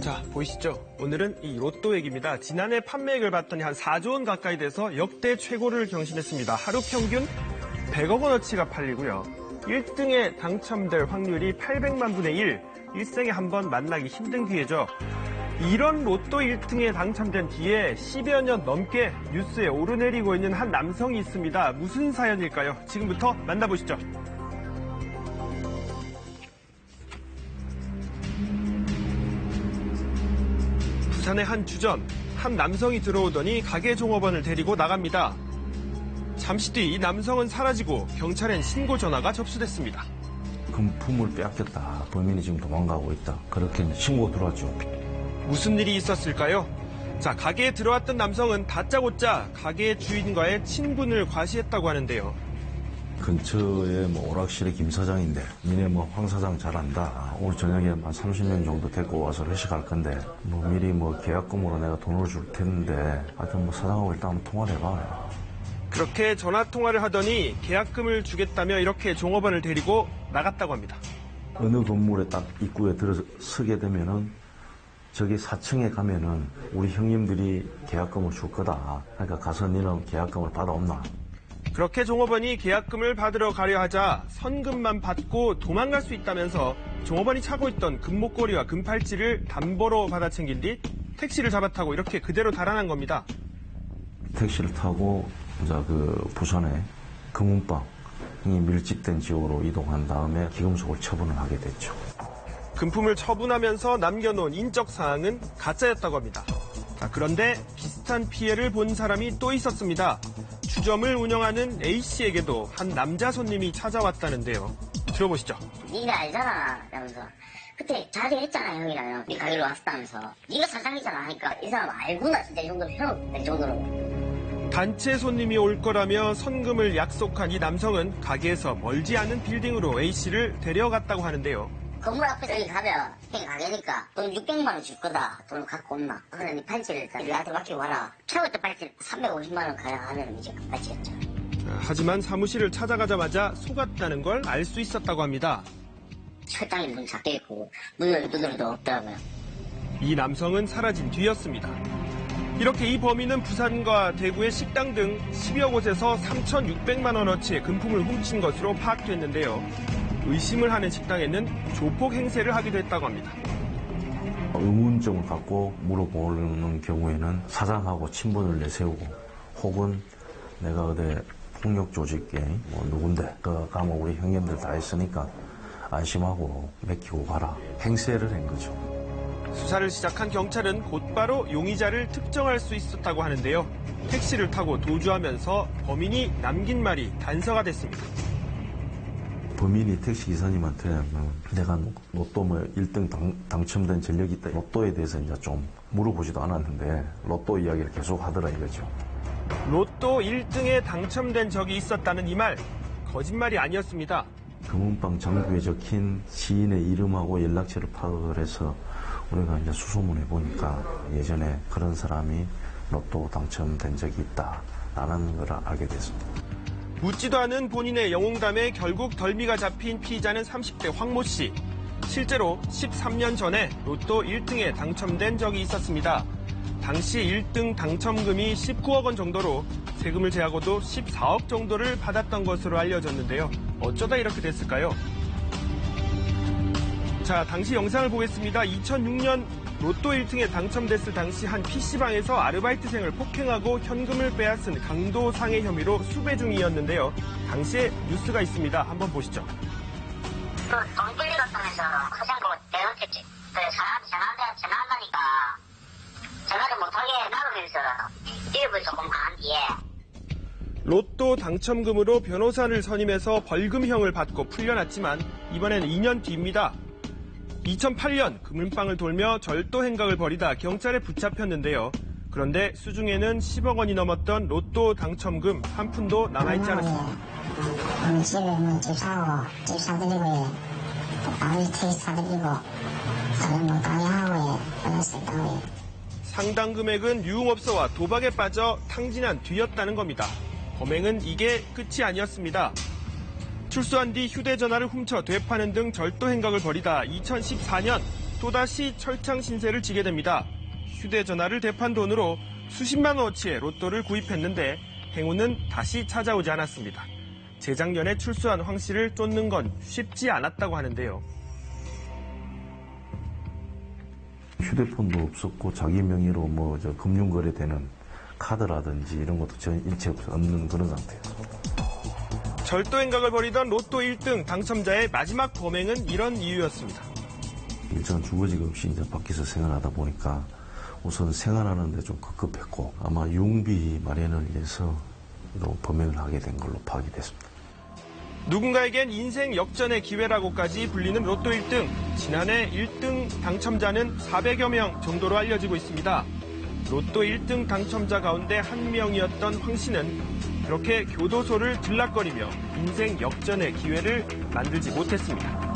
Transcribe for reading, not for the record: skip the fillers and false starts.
자, 보이시죠? 오늘은 이 로또 얘기입니다. 지난해 판매액을 봤더니 한 4조 원 가까이 돼서 역대 최고를 경신했습니다. 하루 평균 100억 원어치가 팔리고요. 1등에 당첨될 확률이 800만 분의 1, 일생에 한 번 만나기 힘든 기회죠. 이런 로또 1등에 당첨된 뒤에 10여 년 넘게 뉴스에 오르내리고 있는 한 남성이 있습니다. 무슨 사연일까요? 지금부터 만나보시죠. 부산의 한 주점, 한 남성이 들어오더니 가게 종업원을 데리고 나갑니다. 잠시 뒤 이 남성은 사라지고 경찰엔 신고 전화가 접수됐습니다. 금품을 빼앗겼다. 범인이 지금 도망가고 있다. 그렇게 신고 들어왔죠. 무슨 일이 있었을까요? 자, 가게에 들어왔던 남성은 다짜고짜 가게의 주인과의 친분을 과시했다고 하는데요. 근처에 오락실의 김 사장인데 니네 황 사장 잘 안다. 오늘 저녁에 한 30명 정도 데리고 와서 회식할 건데 미리 계약금으로 내가 돈을 줄 텐데 하여튼 사장하고 일단 한번 통화를 해봐. 그렇게 전화 통화를 하더니 계약금을 주겠다며 이렇게 종업원을 데리고 나갔다고 합니다. 어느 건물에 딱 입구에 들어서게 되면은 저기 4층에 가면은 우리 형님들이 계약금을 줄 거다. 그러니까 가서 니는 계약금을 받아온나. 그렇게 종업원이 계약금을 받으러 가려 하자 선금만 받고 도망갈 수 있다면서 종업원이 차고 있던 금목걸이와 금팔찌를 담보로 받아 챙긴 뒤 택시를 잡아타고 이렇게 그대로 달아난 겁니다. 택시를 타고 이제 부산에 금은방이 밀집된 지역으로 이동한 다음에 기금속을 처분을 하게 됐죠. 금품을 처분하면서 남겨놓은 인적 사항은 가짜였다고 합니다. 그런데 비슷한 피해를 본 사람이 또 있었습니다. 주점을 운영하는 A씨에게도 한 남자 손님이 찾아왔다는데요. 들어보시죠. 네가 알잖아 라면서 그때 자리를 했잖아 형이랑 네 가게로 왔다면서 네가 사장이잖아 하니까 이 사람 알구나 진짜 이 정도로 형 이 정도로. 단체 손님이 올 거라며 선금을 약속한 이 남성은 가게에서 멀지 않은 빌딩으로 A씨를 데려갔다고 하는데요. 건물 앞에서 여기 가면 형 가게니까 돈 600만 원 줄 거다. 돈을 갖고 온나. 그래 네 팔찌를 나한테 맡기고 와라. 최고의 팔찌 350만 원 가야 하는 이제 그 팔찌였죠. 하지만 사무실을 찾아가자마자 속았다는 걸 알 수 있었다고 합니다. 철장에 문 잠겨있고 문을 두드려도 없더라고요. 이 남성은 사라진 뒤였습니다. 이렇게 이 범인은 부산과 대구의 식당 등 10여 곳에서 3,600만 원어치의 금품을 훔친 것으로 파악됐는데요. 의심을 하는 식당에는 조폭 행세를 하기도 했다고 합니다. 의문점을 갖고 물어보는 경우에는 사장하고 친분을 내세우고 혹은 내가 어디 폭력 조직에 누군데 가면 우리 형님들 다 있으니까 안심하고 맡기고 가라. 행세를 한 거죠. 수사를 시작한 경찰은 곧바로 용의자를 특정할 수 있었다고 하는데요. 택시를 타고 도주하면서 범인이 남긴 말이 단서가 됐습니다. 범인이 택시기사님한테 내가 로또 1등 당첨된 전력이 있다. 로또에 대해서 이제 좀 물어보지도 않았는데 로또 이야기를 계속 하더라 이거죠. 로또 1등에 당첨된 적이 있었다는 이 말, 거짓말이 아니었습니다. 금은방 장부에 적힌 지인의 이름하고 연락처를 파악을 해서 우리가 이제 수소문해 보니까 예전에 그런 사람이 로또 당첨된 적이 있다라는 걸 알게 됐습니다. 묻지도 않은 본인의 영웅담에 결국 덜미가 잡힌 피의자는 30대 황모 씨. 실제로 13년 전에 로또 1등에 당첨된 적이 있었습니다. 당시 1등 당첨금이 19억 원 정도로 세금을 제하고도 14억 정도를 받았던 것으로 알려졌는데요. 어쩌다 이렇게 됐을까요? 자, 당시 영상을 보겠습니다. 2006년 로또 1등에 당첨됐을 당시 한 PC방에서 아르바이트생을 폭행하고 현금을 빼앗은 강도상해 혐의로 수배 중이었는데요. 당시에 뉴스가 있습니다. 한번 보시죠. 돈 빌려갔다면서 화장고 대놓겠지. 사람한테 전화한다니까 전화를 못하게 나누면서 일부 조금 강한 뒤에 로또 당첨금으로 변호사를 선임해서 벌금형을 받고 풀려났지만 이번에는 2년 뒤입니다. 2008년 금은방을 돌며 절도 행각을 벌이다 경찰에 붙잡혔는데요. 그런데 수중에는 10억 원이 넘었던 로또 당첨금 한 푼도 남아있지 않았습니다. 집에 집 사고 집 사드리고 아버지 사드리고 다른 땅에 하고 받았었다고. 상당 금액은 유흥업소와 도박에 빠져 탕진한 뒤였다는 겁니다. 범행은 이게 끝이 아니었습니다. 출소한 뒤 휴대전화를 훔쳐 되파는 등 절도 행각을 벌이다 2014년 또다시 철창 신세를 지게 됩니다. 휴대전화를 대판 돈으로 수십만 원어치의 로또를 구입했는데 행운은 다시 찾아오지 않았습니다. 재작년에 출소한 황 씨를 쫓는 건 쉽지 않았다고 하는데요. 휴대폰도 없었고 자기 명의로 금융거래되는 카드라든지 이런 것도 전혀 일체 없는 그런 상태였어요. 절도 행각을 벌이던 로또 1등 당첨자의 마지막 범행은 이런 이유였습니다. 일정한 주거지가 없이 이제 밖에서 생활하다 보니까 우선 생활하는데 좀 급급했고 아마 융비 마련을 위해서 범행을 하게 된 걸로 파악이 됐습니다. 누군가에겐 인생 역전의 기회라고까지 불리는 로또 1등. 지난해 1등 당첨자는 400여 명 정도로 알려지고 있습니다. 로또 1등 당첨자 가운데 한 명이었던 황 씨는 그렇게 교도소를 들락거리며 인생 역전의 기회를 만들지 못했습니다.